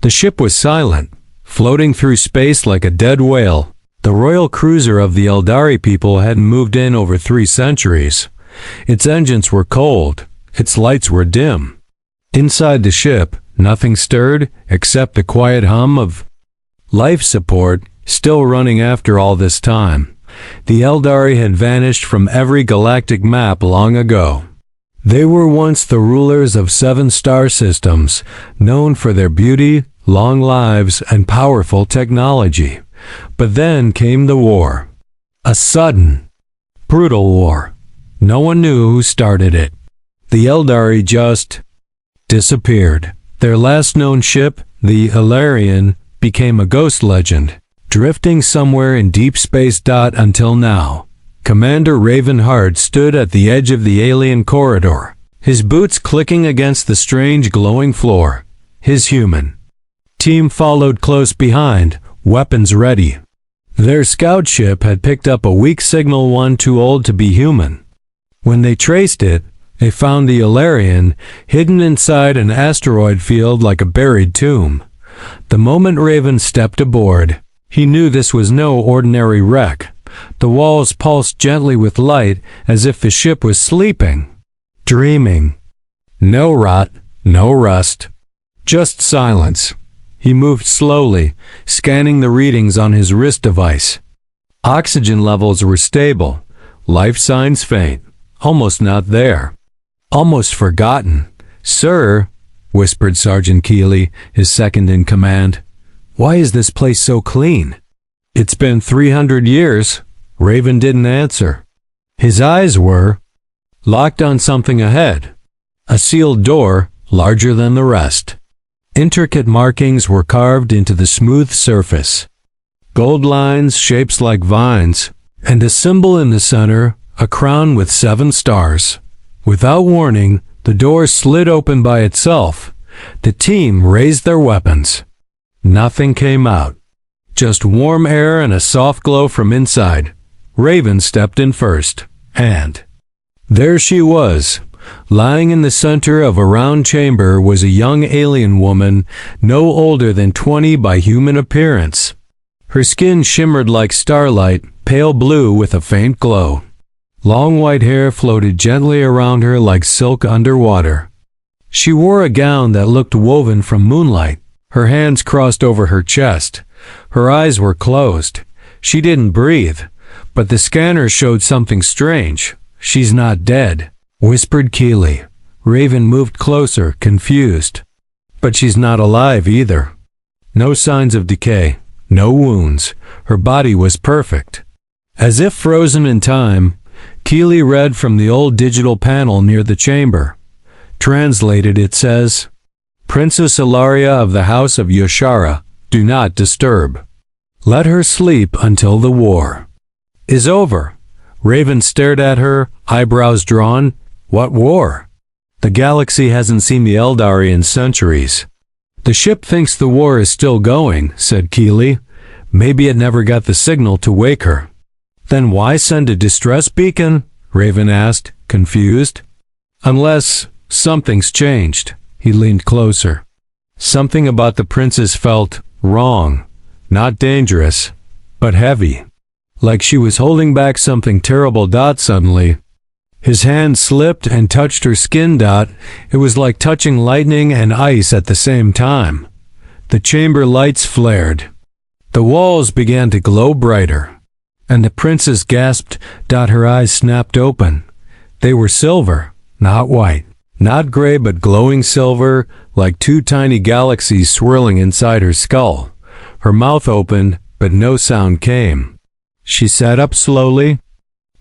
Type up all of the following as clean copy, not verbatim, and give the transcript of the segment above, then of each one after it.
The ship was silent, floating through space like a dead whale. The royal cruiser of the Eldari people hadn't moved in over 3 centuries. Its engines were cold, its lights were dim. Inside the ship, nothing stirred except the quiet hum of life support still running after all this time. The Eldari had vanished from every galactic map long ago. They were once the rulers of 7 star systems, known for their beauty, long lives, and powerful technology. But then came the war. A sudden, brutal war. No one knew who started it. The Eldari just disappeared. Their last known ship, the Ilarian, became a ghost legend, drifting somewhere in deep space. Until now. Commander Ravenheart stood at the edge of the alien corridor, his boots clicking against the strange glowing floor. His human team followed close behind, weapons ready. Their scout ship had picked up a weak signal, one too old to be human. When they traced it, they found the Ilarian hidden inside an asteroid field like a buried tomb. The moment Raven stepped aboard, he knew this was no ordinary wreck. The walls pulsed gently with light as if the ship was sleeping, dreaming. No rot, no rust, just silence. He moved slowly, scanning the readings on his wrist device. Oxygen levels were stable, life signs faint, almost not there. Almost forgotten. "Sir," whispered Sergeant Keeley, his second in command, "why is this place so clean?" "It's been 300 years. Raven didn't answer. His eyes were locked on something ahead. A sealed door, larger than the rest. Intricate markings were carved into the smooth surface. Gold lines, shapes like vines, and a symbol in the center, a crown with 7 stars. Without warning, the door slid open by itself. The team raised their weapons. Nothing came out. Just warm air and a soft glow from inside. Raven stepped in first, and there she was. Lying in the center of a round chamber was a young alien woman, no older than 20 by human appearance. Her skin shimmered like starlight, pale blue with a faint glow. Long white hair floated gently around her like silk underwater. She wore a gown that looked woven from moonlight. Her hands crossed over her chest. Her eyes were closed. She didn't breathe, but the scanner showed something strange. "She's not dead," whispered Keeley. Raven moved closer, confused. "But she's not alive either. No signs of decay, no wounds. Her body was perfect." As if frozen in time, Keeley read from the old digital panel near the chamber. Translated, it says, "Princess Ilaria of the House of Yoshara, do not disturb. Let her sleep until the war is over." Raven stared at her, eyebrows drawn. "What war? The galaxy hasn't seen the Eldari in centuries." "The ship thinks the war is still going," said Keeley. "Maybe it never got the signal to wake her." "Then why send a distress beacon?" Raven asked, confused. "Unless something's changed." He leaned closer. Something about the princess felt wrong. Not dangerous, but heavy. Like she was holding back something terrible. Suddenly, his hand slipped and touched her skin. It was like touching lightning and ice at the same time. The chamber lights flared. The walls began to glow brighter. And the princess gasped. Her eyes snapped open. They were silver, not white. Not gray, but glowing silver, like 2 tiny galaxies swirling inside her skull. Her mouth opened, but no sound came. She sat up slowly,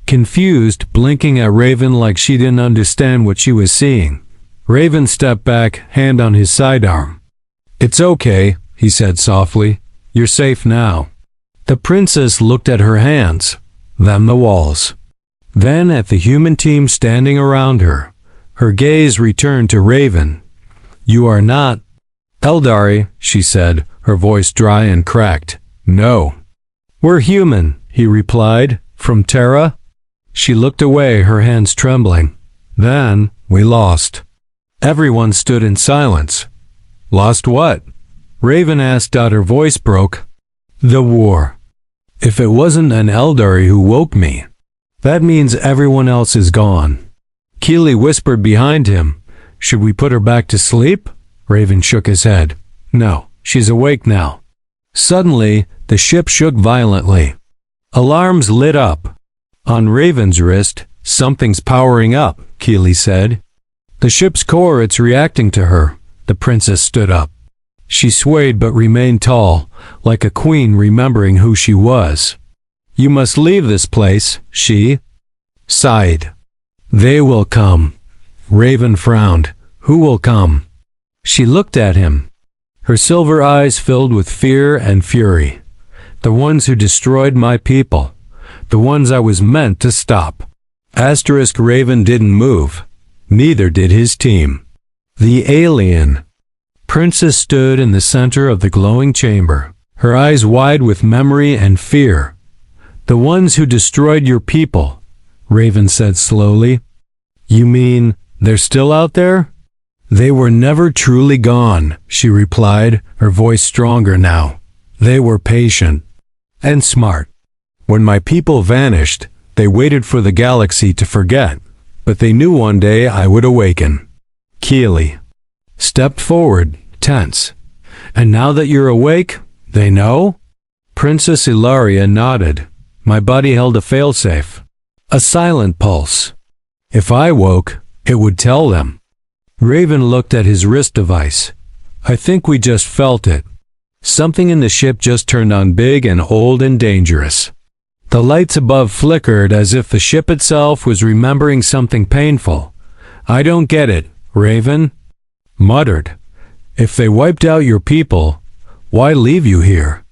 confused, blinking at Raven like she didn't understand what she was seeing. Raven stepped back, hand on his sidearm. "It's okay," he said softly. "You're safe now." The princess looked at her hands, then the walls, then at the human team standing around her. Her gaze returned to Raven. "You are not Eldari," she said, her voice dry and cracked. "No. We're human," he replied. "From Terra." She looked away, her hands trembling. "Then we lost." Everyone stood in silence. "Lost what?" Raven asked out. Her voice broke. The war. If it wasn't an Eldari who woke me, that means everyone else is gone. Keely whispered behind him. Should we put her back to sleep? Raven shook his head. No, she's awake now. Suddenly, the ship shook violently. Alarms lit up. On Raven's wrist, something's powering up, Keely said. The ship's core, it's reacting to her. The princess stood up. She swayed but remained tall, like a queen remembering who she was. You must leave this place, she sighed. They will come. Raven frowned. Who will come? She looked at him. Her silver eyes filled with fear and fury. The ones who destroyed my people. The ones I was meant to stop. Raven didn't move. Neither did his team. The alien. Princess stood in the center of the glowing chamber, her eyes wide with memory and fear. The ones who destroyed your people, Raven said slowly. You mean they're still out there? They were never truly gone, she replied, her voice stronger now. They were patient and smart. When my people vanished, they waited for the galaxy to forget, but they knew one day I would awaken. Keely stepped forward, tense. And now that you're awake, they know? Princess Ilaria nodded. My body held a failsafe. A silent pulse. If I woke, it would tell them. Raven looked at his wrist device. I think we just felt it. Something in the ship just turned on big and old and dangerous. The lights above flickered as if the ship itself was remembering something painful. I don't get it, Raven muttered. If they wiped out your people, why leave you here?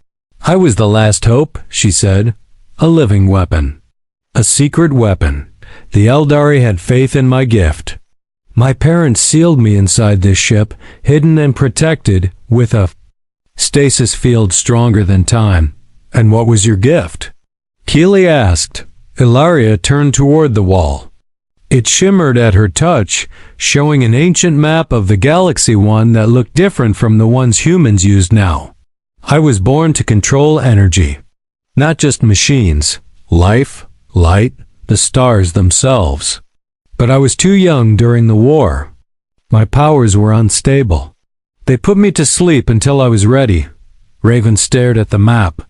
I was the last hope, she said. A living weapon. A secret weapon. The Eldari had faith in my gift. My parents sealed me inside this ship, hidden and protected, with a stasis field stronger than time. And what was your gift? Keely asked. Ilaria turned toward the wall. It shimmered at her touch, showing an ancient map of the galaxy, one that looked different from the ones humans used now. I was born to control energy. Not just machines, life, light, the stars themselves. But I was too young during the war. My powers were unstable. They put me to sleep until I was ready. Raven stared at the map.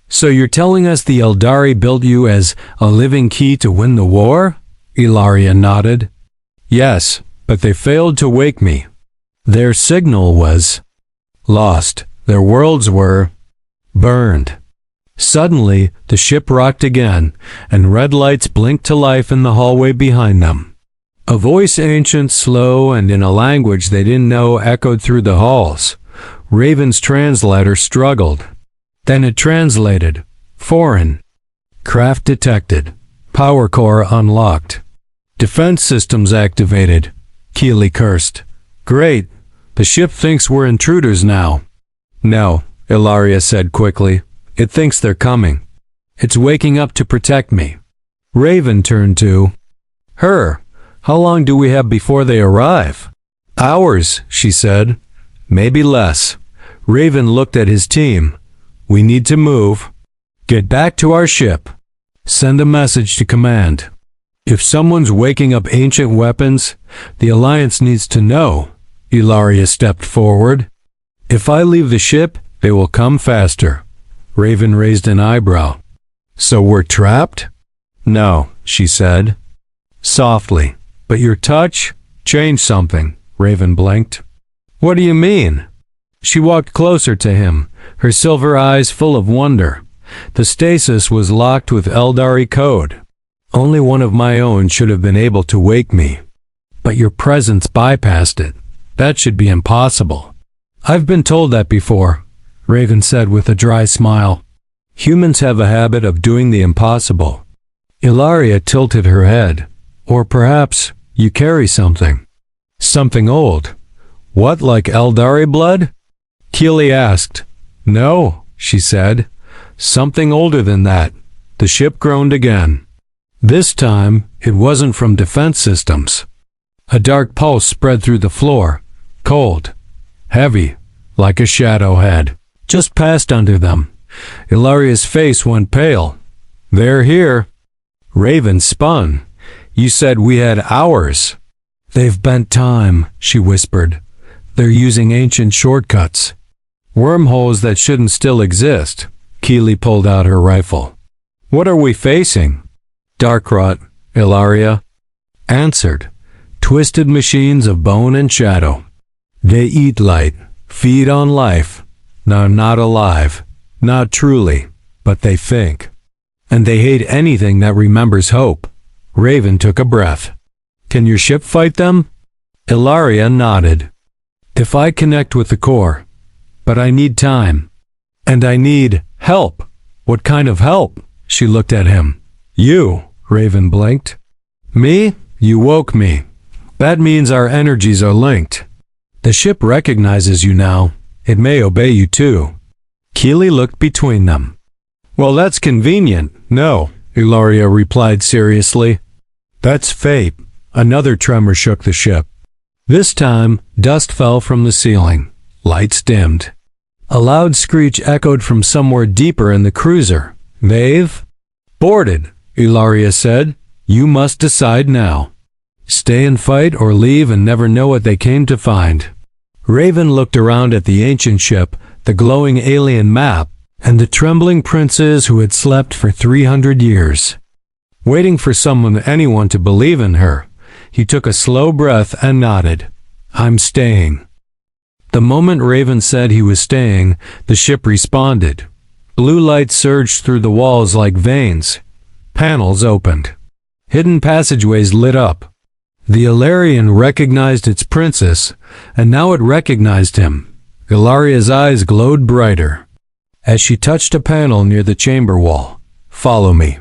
So you're telling us the Eldari built you as a living key to win the war? Ilaria nodded. Yes, but they failed to wake me. Their signal was lost. Their worlds were burned. Suddenly, the ship rocked again, and red lights blinked to life in the hallway behind them. A voice, ancient, slow, and in a language they didn't know, echoed through the halls. Raven's translator struggled. Then it translated. Foreign. Craft detected. Power core unlocked. Defense systems activated. Keely cursed. Great. The ship thinks we're intruders now. No, Ilaria said quickly. It thinks they're coming. It's waking up to protect me. Raven turned to her. How long do we have before they arrive? Hours, she said. Maybe less. Raven looked at his team. We need to move. Get back to our ship. Send a message to command. If someone's waking up ancient weapons, the Alliance needs to know. Ilaria stepped forward. If I leave the ship, they will come faster. Raven raised an eyebrow. So we're trapped? No, she said. Softly. But your touch changed something. Raven blinked. What do you mean? She walked closer to him, her silver eyes full of wonder. The stasis was locked with Eldari code. Only one of my own should have been able to wake me. But your presence bypassed it. That should be impossible. I've been told that before, Raven said with a dry smile. Humans have a habit of doing the impossible. Ilaria tilted her head. Or perhaps you carry something. Something old. What, like Eldari blood? Keely asked. No, she said. Something older than that. The ship groaned again. This time, it wasn't from defense systems. A dark pulse spread through the floor. Cold. Heavy. like a shadow had just passed under them. Eldari's face went pale. They're here. Raven spun. You said we had hours. They've bent time, she whispered. They're using ancient shortcuts. Wormholes that shouldn't still exist. Keely pulled out her rifle. What are we facing? Darkrot, Eldari answered. Twisted machines of bone and shadow. They eat light, feed on life. They're not alive, not truly, but they think. And they hate anything that remembers hope. Raven took a breath. Can your ship fight them? Eldari nodded. If I connect with the core. But I need time. And I need help. What kind of help? She looked at him. You, Raven blinked. Me? You woke me. That means our energies are linked. The ship recognizes you now. It may obey you too. Keely looked between them. Well, that's convenient. No, Eldari replied seriously. That's fate. Another tremor shook the ship. This time, dust fell from the ceiling. Lights dimmed. A loud screech echoed from somewhere deeper in the cruiser. They've boarded, Eldari said. You must decide now. Stay and fight or leave and never know what they came to find. Raven looked around at the ancient ship, the glowing alien map, and the trembling princes who had slept for 300 years. Waiting for anyone to believe in her, he took a slow breath and nodded. I'm staying. The moment Raven said he was staying, the ship responded. Blue light surged through the walls like veins. Panels opened. Hidden passageways lit up. The Eldarian recognized its princess, and now it recognized him. Eldari's eyes glowed brighter. As she touched a panel near the chamber wall. Follow me.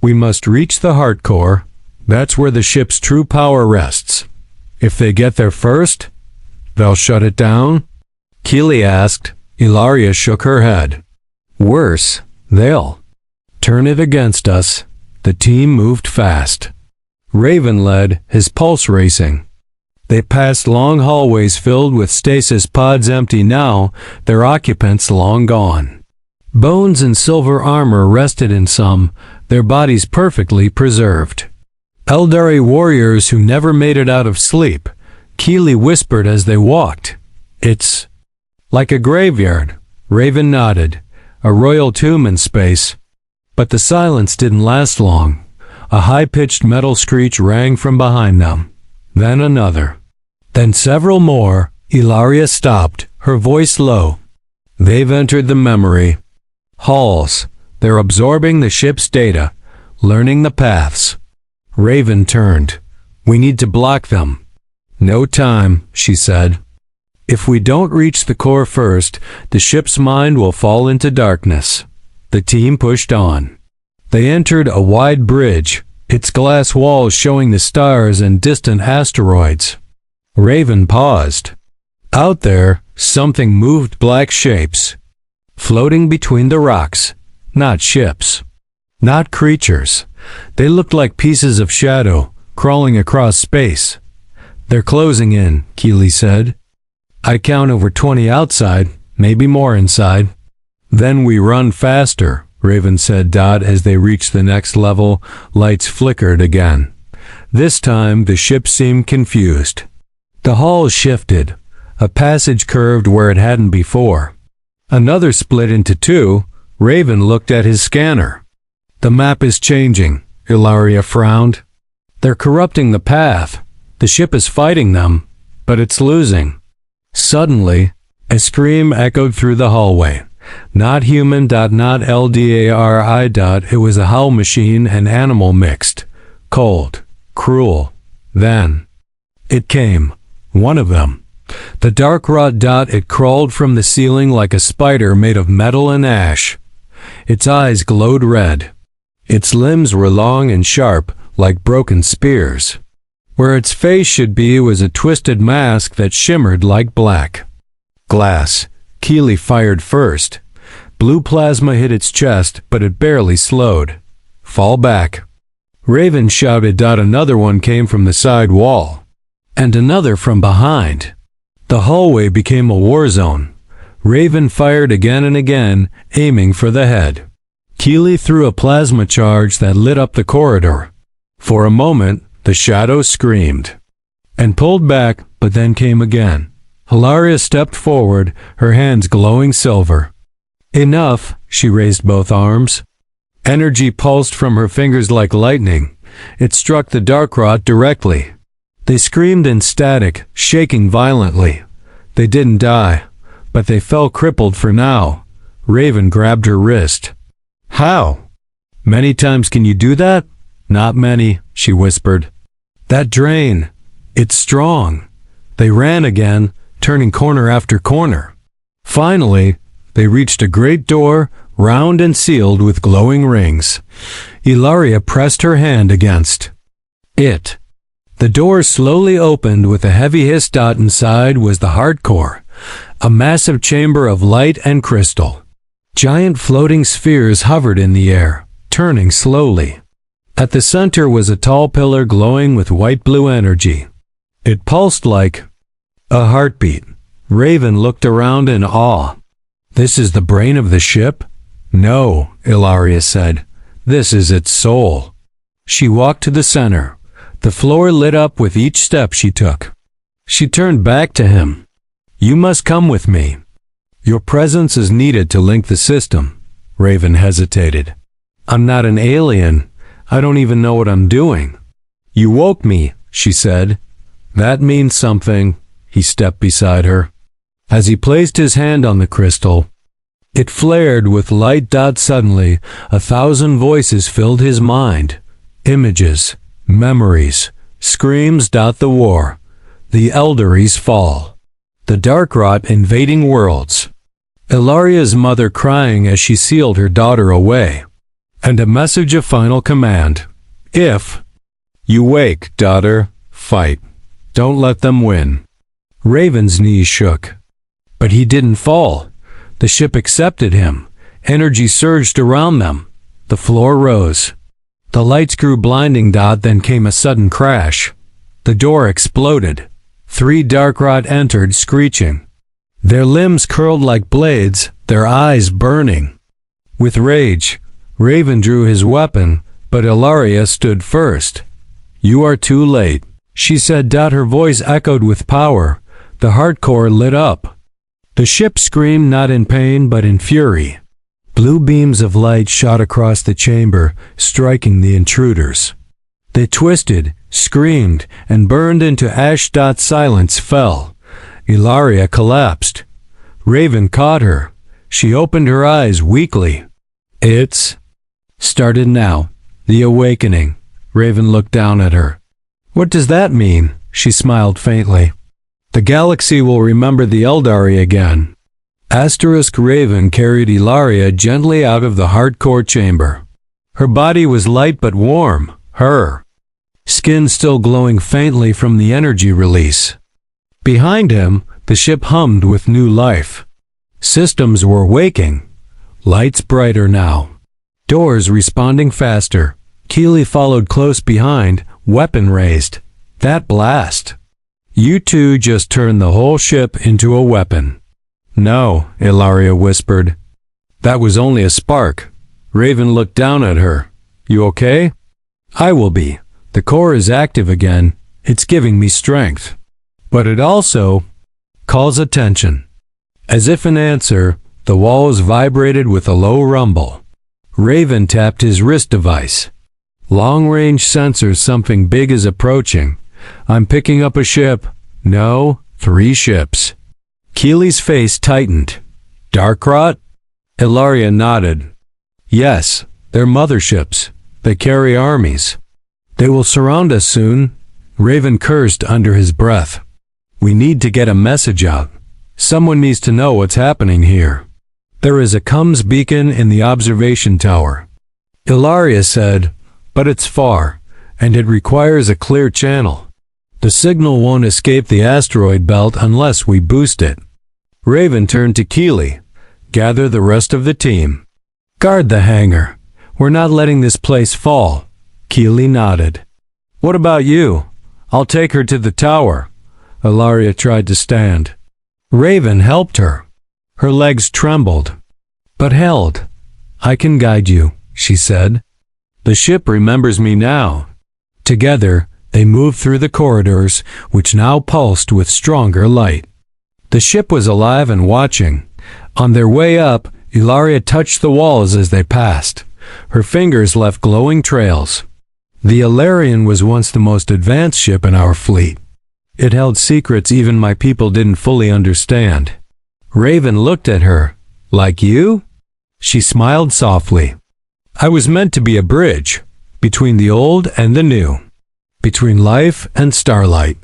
We must reach the heart core. That's where the ship's true power rests. If they get there first, they'll shut it down? Keely asked. Eldari shook her head. Worse, they'll turn it against us. The team moved fast. Raven led, his pulse racing. They passed long hallways filled with stasis pods empty now, their occupants long gone. Bones and silver armor rested in some, their bodies perfectly preserved. Eldari warriors who never made it out of sleep, Keely whispered as they walked. It's like a graveyard. Raven nodded. A royal tomb in space. But the silence didn't last long. A high-pitched metal screech rang from behind them. Then another. Then several more. Eldari stopped, her voice low. They've entered the memory halls. They're absorbing the ship's data, learning the paths. Raven turned. We need to block them. No time, she said. If we don't reach the core first, the ship's mind will fall into darkness. The team pushed on. They entered a wide bridge, its glass walls showing the stars and distant asteroids. Raven paused. Out there, something moved black shapes, floating between the rocks. Not ships. Not creatures. They looked like pieces of shadow, crawling across space. They're closing in, Keely said. I count over 20 outside, maybe more inside. Then we run faster, Raven said as they reached the next level. Lights flickered again. This time the ship seemed confused. The halls shifted. A passage curved where it hadn't before. Another split into two. Raven looked at his scanner. The map is changing, Eldari frowned. They're corrupting the path. The ship is fighting them, but it's losing. Suddenly, a scream echoed through the hallway. Not human. Not Eldari. It was a howl machine and animal mixed. Cold. Cruel. Then it came. One of them. The Darkrot. It crawled from the ceiling like a spider made of metal and ash. Its eyes glowed red. Its limbs were long and sharp, like broken spears. Where its face should be was a twisted mask that shimmered like black glass. Keely fired first. Blue plasma hit its chest, but it barely slowed. Fall back. Raven shouted. Another one came from the side wall. And another from behind. The hallway became a war zone. Raven fired again and again, aiming for the head. Keely threw a plasma charge that lit up the corridor. For a moment, the shadow screamed and pulled back, but then came again. Hilaria stepped forward, her hands glowing silver. Enough, she raised both arms. Energy pulsed from her fingers like lightning. It struck the dark rot directly. They screamed in static, shaking violently. They didn't die, but they fell crippled for now. Raven grabbed her wrist. How? Many times can you do that? Not many, she whispered. That drain, it's strong. They ran again, turning corner after corner. Finally, they reached a great door, round and sealed with glowing rings. Ilaria pressed her hand against it. The door slowly opened with a heavy hiss. Inside was the hard core, a massive chamber of light and crystal. Giant floating spheres hovered in the air, turning slowly. At the center was a tall pillar glowing with white-blue energy. It pulsed like a heartbeat. Raven looked around in awe. This is the brain of the ship? No, Ilaria said. This is its soul. She walked to the center. The floor lit up with each step she took. She turned back to him. You must come with me. Your presence is needed to link the system. Raven hesitated. I'm not an alien. I don't even know what I'm doing. You woke me, she said. That means something. He stepped beside her. As he placed his hand on the crystal, it flared with light. Suddenly, 1,000 voices filled his mind. Images, memories, screams. The war, the Eldari's fall, the dark rot invading worlds, Ilaria's mother crying as she sealed her daughter away, and a message of final command. If you wake, daughter, fight. Don't let them win. Raven's knees shook. But he didn't fall. The ship accepted him. Energy surged around them. The floor rose. The lights grew blinding. Then came a sudden crash. The door exploded. 3 dark rot entered, screeching. Their limbs curled like blades, their eyes burning. With rage, Raven drew his weapon, but Ilaria stood first. You are too late, she said. Her voice echoed with power. The heart core lit up. The ship screamed, not in pain but in fury. Blue beams of light shot across the chamber, striking the intruders. They twisted, screamed, and burned into ash. Silence fell. Ilaria collapsed. Raven caught her. She opened her eyes weakly. It's started now. The awakening. Raven looked down at her. What does that mean? She smiled faintly. The galaxy will remember the Eldari again. Raven carried Ilaria gently out of the hardcore chamber. Her body was light but warm, her skin still glowing faintly from the energy release. Behind him, the ship hummed with new life. Systems were waking. Lights brighter now. Doors responding faster. Keely followed close behind, weapon raised. That blast. You two just turned the whole ship into a weapon. No, Ilaria whispered. That was only a spark. Raven looked down at her. You okay? I will be. The core is active again. It's giving me strength. But it also calls attention. As if in answer, the walls vibrated with a low rumble. Raven tapped his wrist device. Long-range sensors. Something big is approaching. I'm picking up a ship. No, 3 ships. Keely's face tightened. Dark rot? Ilaria nodded. Yes, they're motherships. They carry armies. They will surround us soon. Raven cursed under his breath. We need to get a message out. Someone needs to know what's happening here. There is a comms beacon in the observation tower. Ilaria said, but it's far, and it requires a clear channel. The signal won't escape the asteroid belt unless we boost it. Raven turned to Keely. Gather the rest of the team. Guard the hangar. We're not letting this place fall. Keely nodded. What about you? I'll take her to the tower. Ilaria tried to stand. Raven helped her. Her legs trembled, but held. "I can guide you," she said. "The ship remembers me now." Together, they moved through the corridors, which now pulsed with stronger light. The ship was alive and watching. On their way up, Eldari touched the walls as they passed. Her fingers left glowing trails. The Eldarian was once the most advanced ship in our fleet. It held secrets even my people didn't fully understand. Raven looked at her. "Like you?" She smiled softly. "I was meant to be a bridge, between the old and the new, between life and starlight."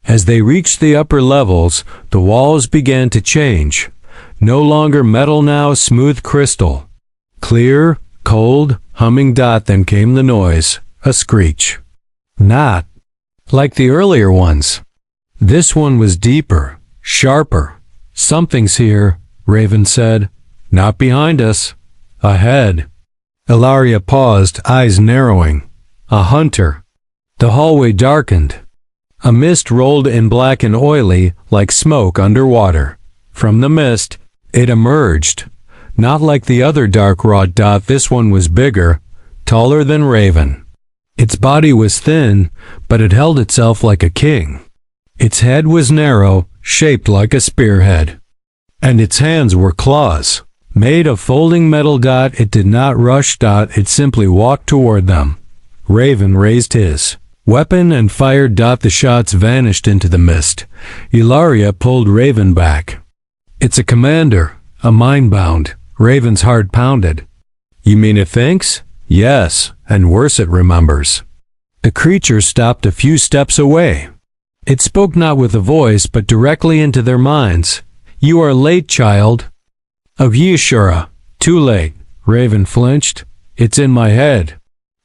As they reached the upper levels, the walls began to change. No longer metal, now smooth crystal. Clear, cold, humming. Then came the noise, a screech. Not like the earlier ones. This one was deeper, sharper. "Something's here," Raven said. "Not behind us. Ahead." Eldari paused, eyes narrowing. A hunter. The hallway darkened. A mist rolled in, black and oily, like smoke underwater. From the mist, it emerged. Not like the other dark rod. This one was bigger, taller than Raven. Its body was thin, but it held itself like a king. Its head was narrow, shaped like a spearhead. And its hands were claws, made of folding metal. It did not rush. It simply walked toward them. Raven raised his weapon and fired. The shots vanished into the mist. Eldari pulled Raven back. "It's a commander, a mind-bound." Raven's heart pounded. "You mean it thinks?" "Yes, and worse, it remembers." The creature stopped a few steps away. It spoke not with a voice, but directly into their minds. "You are late, child." "Of Yeshua, too late." Raven flinched. "It's in my head."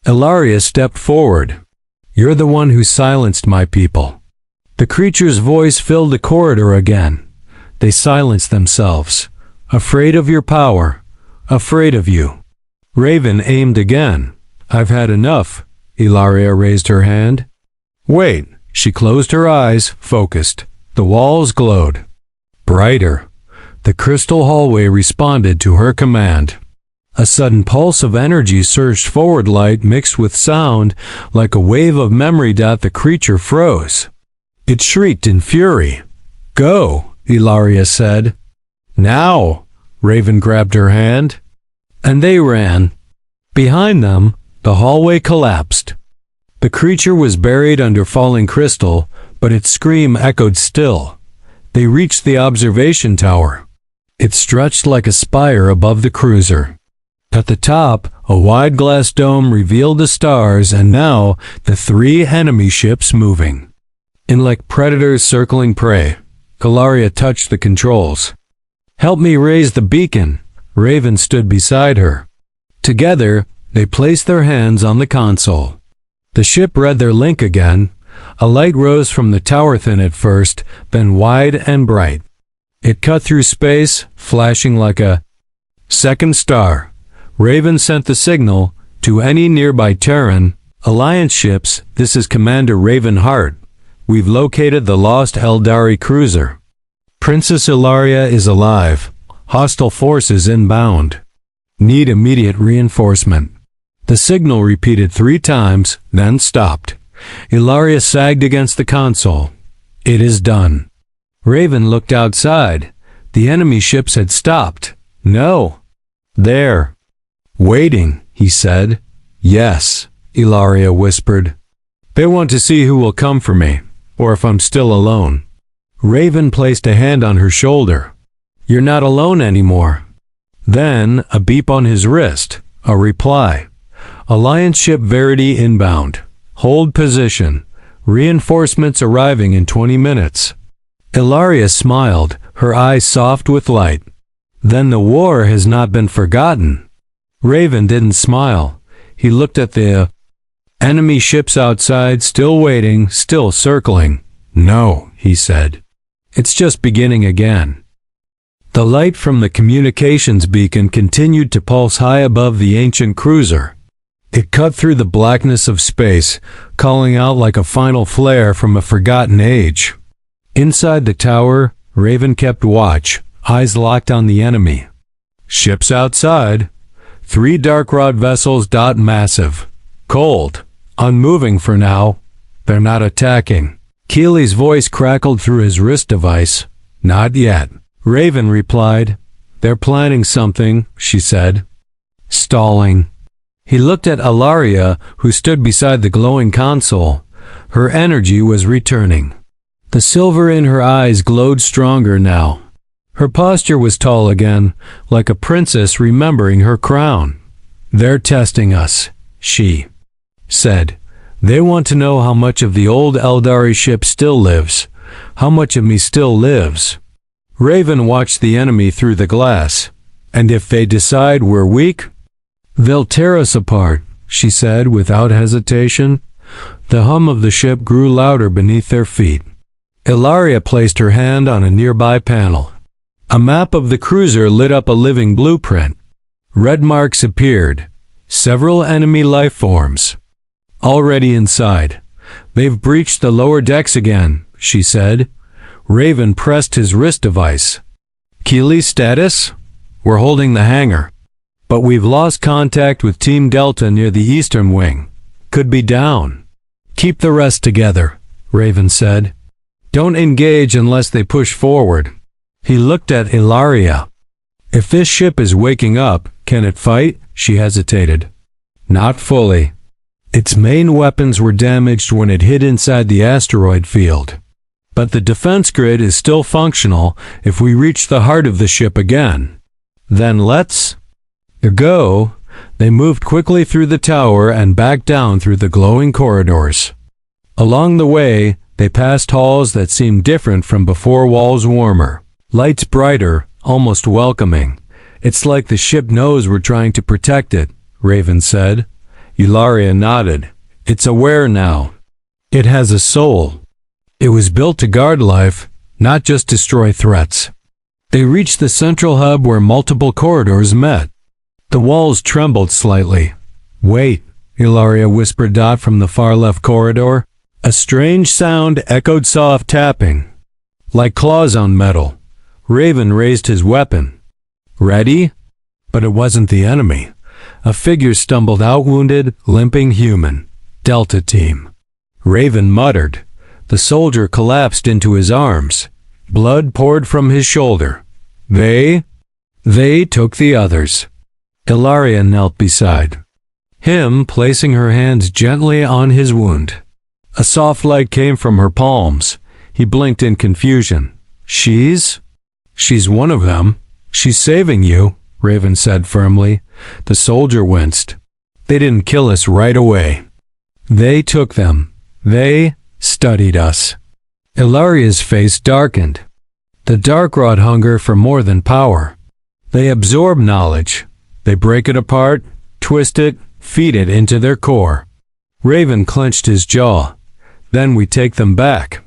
Eldari stepped forward. "You're the one who silenced my people." The creature's voice filled the corridor again. "They silenced themselves. Afraid of your power. Afraid of you." Raven aimed again. "I've had enough." Eldari raised her hand. "Wait." She closed her eyes, focused. The walls glowed. Brighter. The crystal hallway responded to her command. A sudden pulse of energy surged forward, light mixed with sound, like a wave of memory. The creature froze. It shrieked in fury. "Go," Eldari said. "Now." Raven grabbed her hand. And they ran. Behind them, the hallway collapsed. The creature was buried under falling crystal, but its scream echoed still. They reached the observation tower. It stretched like a spire above the cruiser. At the top, a wide glass dome revealed the stars, and now the 3 enemy ships moving. In like predators circling prey, Eldari touched the controls. "Help me raise the beacon." Raven stood beside her. Together, they placed their hands on the console. The ship read their link again. A light rose from the tower, thin at first, then wide and bright. It cut through space, flashing like a second star. Raven sent the signal to any nearby Terran. "Alliance ships, this is Commander Ravenheart. We've located the lost Eldari cruiser. Princess Eldari is alive. Hostile forces inbound. Need immediate reinforcement." The signal repeated 3 times, then stopped. Eldari sagged against the console. "It is done." Raven looked outside. The enemy ships had stopped. "No." "There. Waiting," he said. "Yes," Eldari whispered. "They want to see who will come for me, or if I'm still alone." Raven placed a hand on her shoulder. "You're not alone anymore." Then a beep on his wrist, a reply. "Alliance ship Verity inbound. Hold position. Reinforcements arriving in 20 minutes." Eldari smiled, her eyes soft with light. "Then the war has not been forgotten." Raven didn't smile. He looked at the enemy ships outside, still waiting, still circling. "No," he said. "It's just beginning again." The light from the communications beacon continued to pulse high above the ancient cruiser. It cut through the blackness of space, calling out like a final flare from a forgotten age. Inside the tower, Raven kept watch, eyes locked on the enemy. Ships outside. 3 dark rod vessels. Massive. Cold. Unmoving for now. They're not attacking. Keely's voice crackled through his wrist device. Not yet. Raven replied. They're planning something, she said. Stalling. He looked at Eldari, who stood beside the glowing console. Her energy was returning. The silver in her eyes glowed stronger now. Her posture was tall again, like a princess remembering her crown. They're testing us, she said. They want to know how much of the old Eldari ship still lives, how much of me still lives. Raven watched the enemy through the glass. And if they decide we're weak, they'll tear us apart, she said without hesitation. The hum of the ship grew louder beneath their feet. Eldari placed her hand on a nearby panel. A map of the cruiser lit up a living blueprint. Red marks appeared. Several enemy life forms. Already inside. They've breached the lower decks again, she said. Raven pressed his wrist device. Keely's status? We're holding the hangar. But we've lost contact with Team Delta near the eastern wing. Could be down. Keep the rest together, Raven said. Don't engage unless they push forward. He looked at Eldari. If this ship is waking up, can it fight? She hesitated. Not fully. Its main weapons were damaged when it hit inside the asteroid field. But the defense grid is still functional if we reach the heart of the ship again. Then let's go. They moved quickly through the tower and back down through the glowing corridors. Along the way, they passed halls that seemed different from before, walls warmer, lights brighter, almost welcoming. It's like the ship knows we're trying to protect it, Raven said. Eldari nodded. It's aware now. It has a soul. It was built to guard life, not just destroy threats. They reached the central hub where multiple corridors met. The walls trembled slightly. Wait, Eldari whispered from the far left corridor. A strange sound echoed, soft tapping, like claws on metal. Raven raised his weapon. Ready? But it wasn't the enemy. A figure stumbled out, wounded, limping, human. Delta team. Raven muttered. The soldier collapsed into his arms. Blood poured from his shoulder. They took the others. Eldari knelt beside him, placing her hands gently on his wound. A soft light came from her palms. He blinked in confusion. She's one of them. She's saving you, Raven said firmly. The soldier winced. They didn't kill us right away. They took them. They studied us. Eldari's face darkened. The dark rod hunger for more than power. They absorb knowledge. They break it apart, twist it, feed it into their core. Raven clenched his jaw. Then we take them back.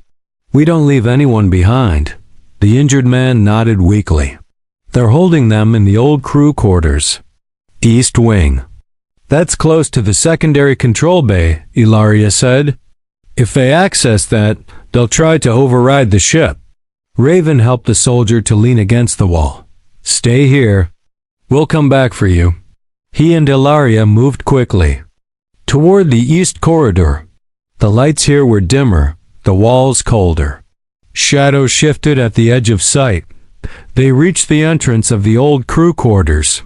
We don't leave anyone behind. The injured man nodded weakly. They're holding them in the old crew quarters. East Wing. That's close to the secondary control bay, Eldari said. If they access that, they'll try to override the ship. Raven helped the soldier to lean against the wall. Stay here. We'll come back for you. He and Eldari moved quickly toward the east corridor. The lights here were dimmer, the walls colder. Shadows shifted at the edge of sight. They reached the entrance of the old crew quarters.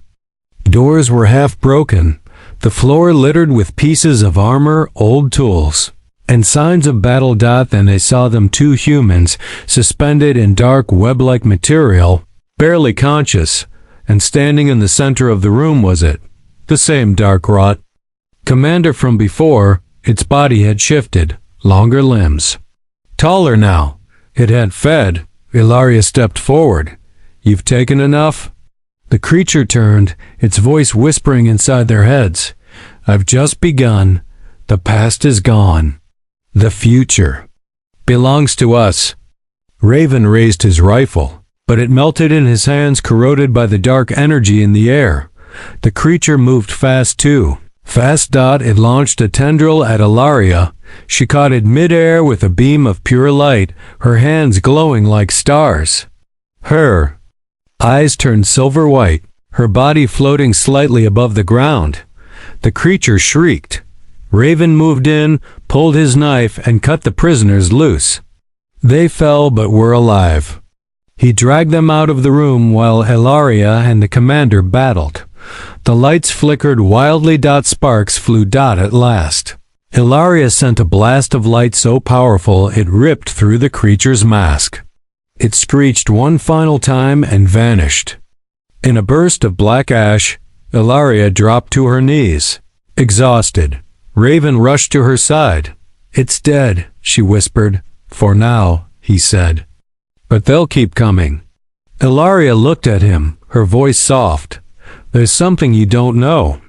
Doors were half broken, the floor littered with pieces of armor, old tools, and signs of battle. Then they saw them, 2 humans, suspended in dark web-like material, barely conscious, and standing in the center of the room was it, the same dark rot. Commander from before. Its body had shifted, longer limbs. Taller now. It had fed. Eldari stepped forward. You've taken enough? The creature turned, its voice whispering inside their heads. I've just begun. The past is gone. The future belongs to us. Raven raised his rifle, but it melted in his hands, corroded by the dark energy in the air. The creature moved fast too. Fast. It launched a tendril at Eldari. She caught it midair with a beam of pure light, her hands glowing like stars. eyes turned silver white, her body floating slightly above the ground. The creature shrieked. Raven moved in, pulled his knife, and cut the prisoners loose. They fell but were alive. He dragged them out of the room while Eldari and the commander battled. The lights flickered wildly. Sparks flew. At last, Eldari sent a blast of light so powerful it ripped through the creature's mask. It screeched one final time and vanished. In a burst of black ash, Eldari dropped to her knees. Exhausted, Raven rushed to her side. "It's dead," she whispered. "For now," he said. "But they'll keep coming." Eldari looked at him, her voice soft. "There's something you don't know.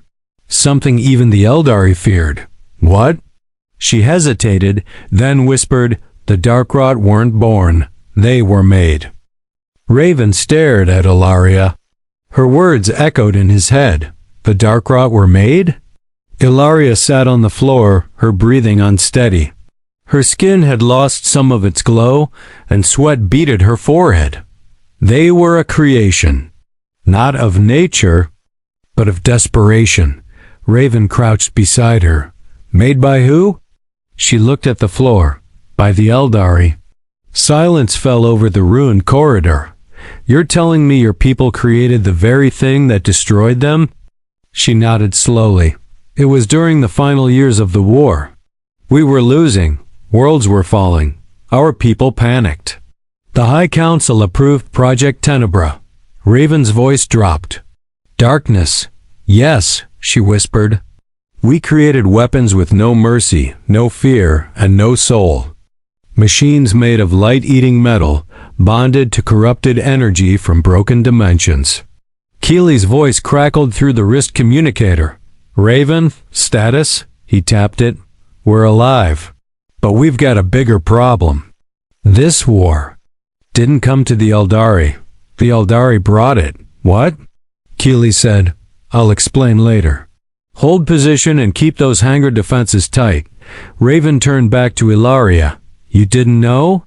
Something even the Eldari feared." "What?" She hesitated, then whispered, "The Darkrot weren't born. They were made." Raven stared at Eldari. Her words echoed in his head. The Darkrot were made? Eldari sat on the floor, her breathing unsteady. Her skin had lost some of its glow, and sweat beaded her forehead. They were a creation, not of nature, but of desperation. Raven crouched beside her. Made by who? She looked at the floor. By the Eldari. Silence fell over the ruined corridor. "You're telling me your people created the very thing that destroyed them?" She nodded slowly. "It was during the final years of the war. We were losing. Worlds were falling. Our people panicked. The High Council approved Project Tenebra." Raven's voice dropped. "Darkness. Yes," she whispered. "We created weapons with no mercy, no fear, and no soul. Machines made of light-eating metal, bonded to corrupted energy from broken dimensions." Keely's voice crackled through the wrist communicator. "Raven, status?" He tapped it. "We're alive. But we've got a bigger problem. This war didn't come to the Eldari. The Eldari brought it." "What?" Keely said. "I'll explain later. Hold position and keep those hangar defenses tight." Raven turned back to Eldari. "You didn't know?"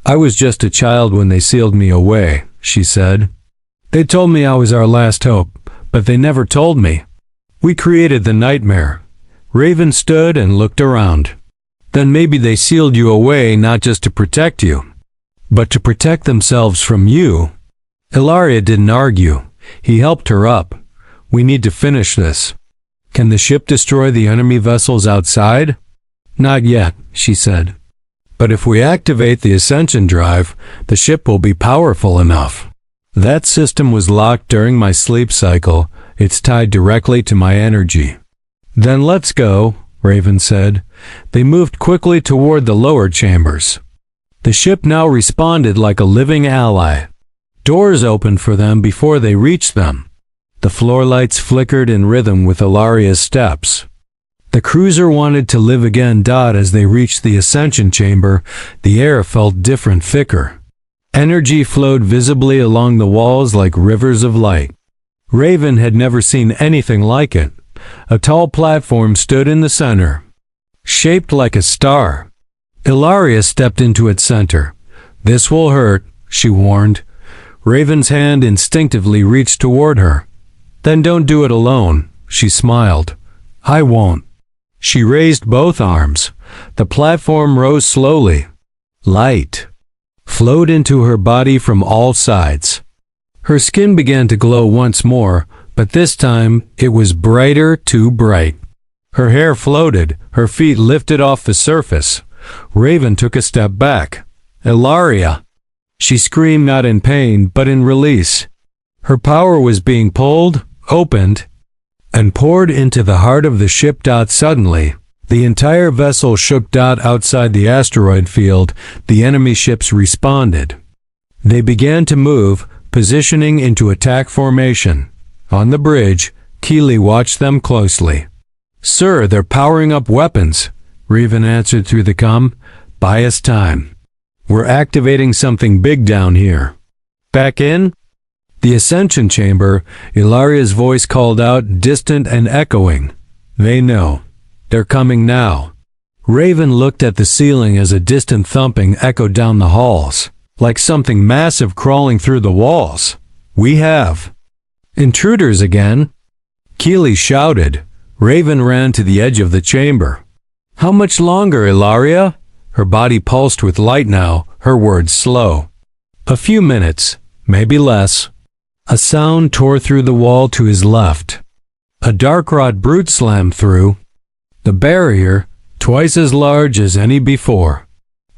"I was just a child when they sealed me away," she said. "They told me I was our last hope, but they never told me. We created the nightmare." Raven stood and looked around. "Then maybe they sealed you away not just to protect you, but to protect themselves from you." Eldari didn't argue. He helped her up. "We need to finish this. Can the ship destroy the enemy vessels outside?" "Not yet," she said. "But if we activate the ascension drive, the ship will be powerful enough. That system was locked during my sleep cycle. It's tied directly to my energy." "Then let's go," Raven said. They moved quickly toward the lower chambers. The ship now responded like a living ally. Doors opened for them before they reached them. The floor lights flickered in rhythm with Eldari's steps. The cruiser wanted to live again. As they reached the ascension chamber, the air felt different, thicker. Energy flowed visibly along the walls like rivers of light. Raven had never seen anything like it. A tall platform stood in the center, shaped like a star. Eldari stepped into its center. "This will hurt," she warned. Raven's hand instinctively reached toward her. "Then don't do it alone," she smiled. "I won't." She raised both arms. The platform rose slowly. Light flowed into her body from all sides. Her skin began to glow once more, but this time it was brighter, too bright. Her hair floated, her feet lifted off the surface. Raven took a step back. "Eldari!" She screamed, not in pain, but in release. Her power was being pulled, opened, and poured into the heart of the ship. Suddenly, the entire vessel shook. Outside the asteroid field, the enemy ships responded. They began to move, positioning into attack formation. On the bridge, Keely watched them closely. "Sir, they're powering up weapons," Raven answered through the comm. "Buy us time. We're activating something big down here." "Back in?" The ascension chamber, Eldari's voice called out, distant and echoing. "They know. They're coming now." Raven looked at the ceiling as a distant thumping echoed down the halls, like something massive crawling through the walls. We have. Intruders again? Keely shouted. Raven ran to the edge of the chamber. How much longer, Ilaria? Her body pulsed with light now, her words slow. A few minutes, maybe less. A sound tore through the wall to his left. A dark-rot brute slammed through. The barrier, twice as large as any before.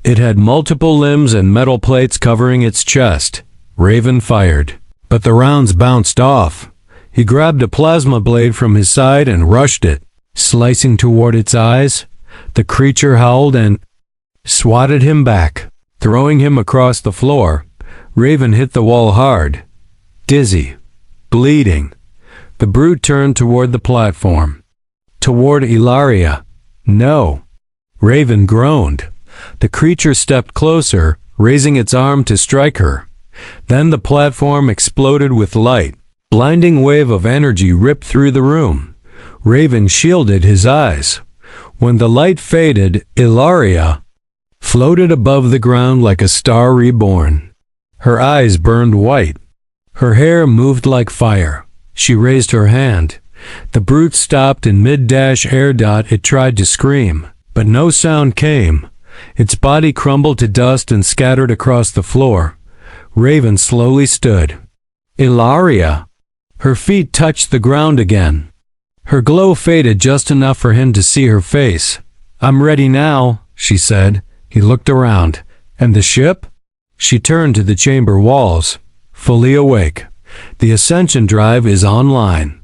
It had multiple limbs and metal plates covering its chest. Raven fired, but the rounds bounced off. He grabbed a plasma blade from his side and rushed it, slicing toward its eyes. The creature howled and swatted him back, throwing him across the floor. Raven hit the wall hard, dizzy, bleeding. The brute turned toward the platform. Toward Ilaria. No. Raven groaned. The creature stepped closer, raising its arm to strike her. Then the platform exploded with light. Blinding wave of energy ripped through the room. Raven shielded his eyes. When the light faded, Ilaria floated above the ground like a star reborn. Her eyes burned white. Her hair moved like fire. She raised her hand. The brute stopped in mid-dash air. It tried to scream, but no sound came. Its body crumbled to dust and scattered across the floor. Raven slowly stood. Ilaria. Her feet touched the ground again. Her glow faded just enough for him to see her face. I'm ready now, she said. He looked around. And the ship? She turned to the chamber walls. Fully awake. The ascension drive is online.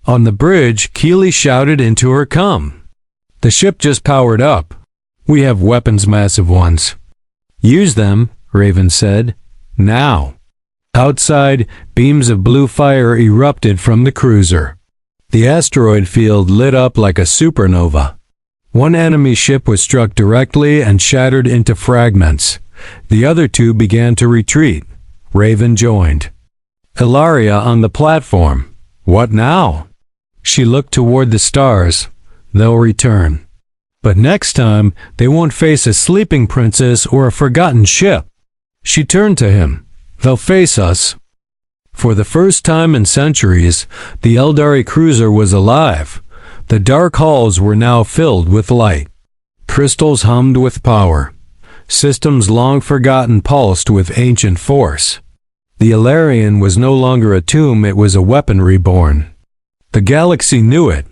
On the bridge, Keely shouted into her com. The ship just powered up. We have weapons, massive ones. Use them, Raven said. Now. Outside, beams of blue fire erupted from the cruiser. The asteroid field lit up like a supernova. One enemy ship was struck directly and shattered into fragments. The other two began to retreat. Raven joined. Ilaria on the platform. What now? She looked toward the stars. They'll return. But next time, they won't face a sleeping princess or a forgotten ship. She turned to him. They'll face us. For the first time in centuries, the Eldari cruiser was alive. The dark halls were now filled with light. Crystals hummed with power. Systems long forgotten pulsed with ancient force. The Ilarian was no longer a tomb, it was a weapon reborn. The galaxy knew it.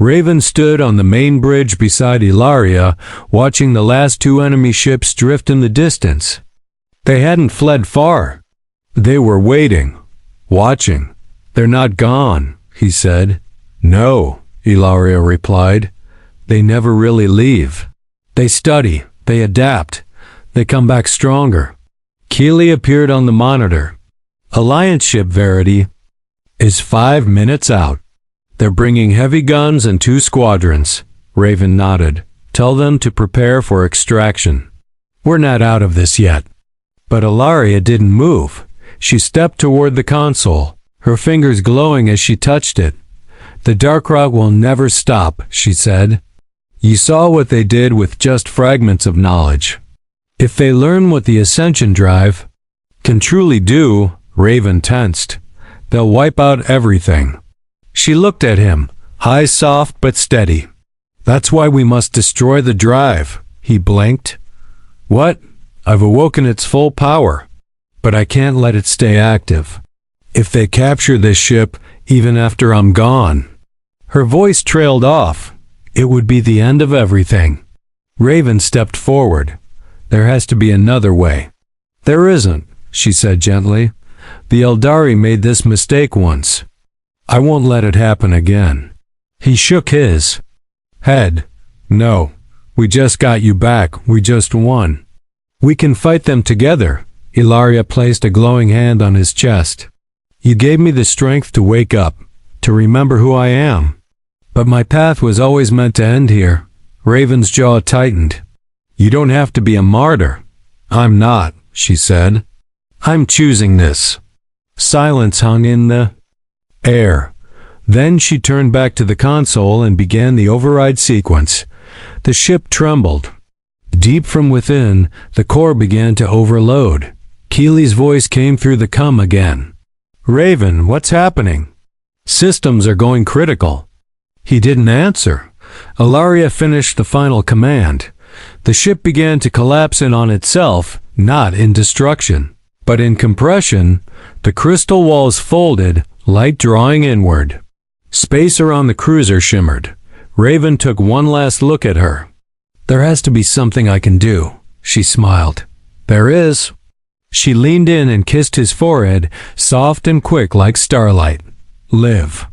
Raven stood on the main bridge beside Ilaria, watching the last two enemy ships drift in the distance. They hadn't fled far. They were waiting, watching. They're not gone, he said. No, Ilaria replied. They never really leave. They study, they adapt, they come back stronger. Keely appeared on the monitor. Alliance ship Verity is 5 minutes out. They're bringing heavy guns and 2 squadrons. Raven nodded. Tell them to prepare for extraction. We're not out of this yet. But Ilaria didn't move. She stepped toward the console, her fingers glowing as she touched it. The dark rot will never stop, she said. You saw what they did with just fragments of knowledge. If they learn what the ascension drive can truly do, Raven tensed. They'll wipe out everything. She looked at him, eyes soft but steady. That's why we must destroy the drive. He blinked. What? I've awoken its full power. But I can't let it stay active. If they capture this ship, even after I'm gone. Her voice trailed off. It would be the end of everything. Raven stepped forward. There has to be another way. There isn't, she said gently. The Eldari made this mistake once. I won't let it happen again. He shook his head. No, we just got you back. We just won. We can fight them together. Ilaria placed a glowing hand on his chest. You gave me the strength to wake up, to remember who I am. But my path was always meant to end here. Raven's jaw tightened. You don't have to be a martyr. I'm not, she said. I'm choosing this. Silence hung in the air. Then she turned back to the console and began the override sequence. The ship trembled. Deep from within, the core began to overload. Keely's voice came through the com again. Raven, what's happening? Systems are going critical. He didn't answer. Ilaria finished the final command. The ship began to collapse in on itself, not in destruction, but in compression. The crystal walls folded, light drawing inward. Space around the cruiser shimmered. Raven took one last look at her. There has to be something I can do, she smiled. There is. She leaned in and kissed his forehead, soft and quick like starlight. Live.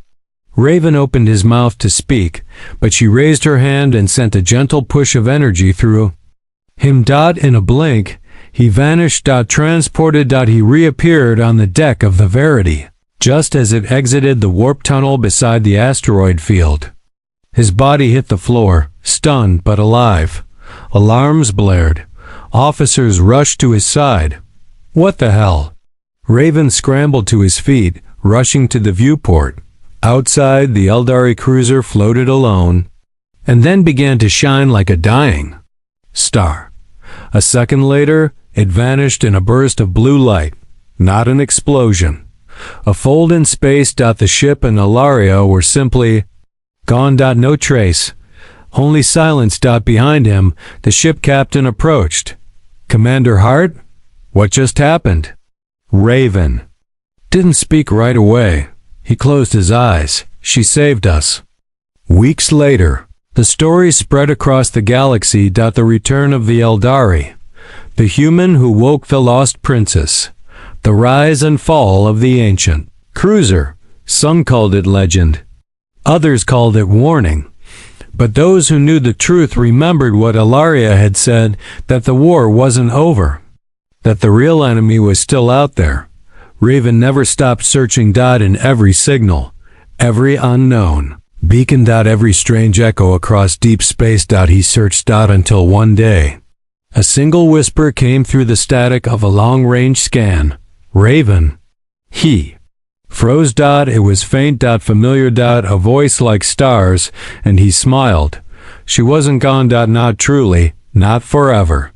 Raven opened his mouth to speak, but she raised her hand and sent a gentle push of energy through him. In a blink, he vanished. Transported. He reappeared on the deck of the Verity, just as it exited the warp tunnel beside the asteroid field. His body hit the floor, stunned but alive. Alarms blared. Officers rushed to his side. What the hell? Raven scrambled to his feet, rushing to the viewport. Outside, the Eldari cruiser floated alone, and then began to shine like a dying star. A second later, it vanished in a burst of blue light, not an explosion. A fold in space. The ship and Ilaria were simply gone. No trace. Only silence. Behind him, the ship captain approached. Commander Hart? What just happened? Raven didn't speak right away. He closed his eyes. She saved us. Weeks later, the story spread across the galaxy. The return of the Eldari. The human who woke the lost princess. The rise and fall of the ancient cruiser. Some called it legend. Others called it warning. But those who knew the truth remembered what Ilaria had said, that the war wasn't over, that the real enemy was still out there. Raven never stopped searching. In every signal, every unknown beacon. Every strange echo across deep space. He searched. Until one day, a single whisper came through the static of a long-range scan. Raven. He froze. It was faint. Familiar. A voice like stars, and he smiled. She wasn't gone. Not truly, not forever.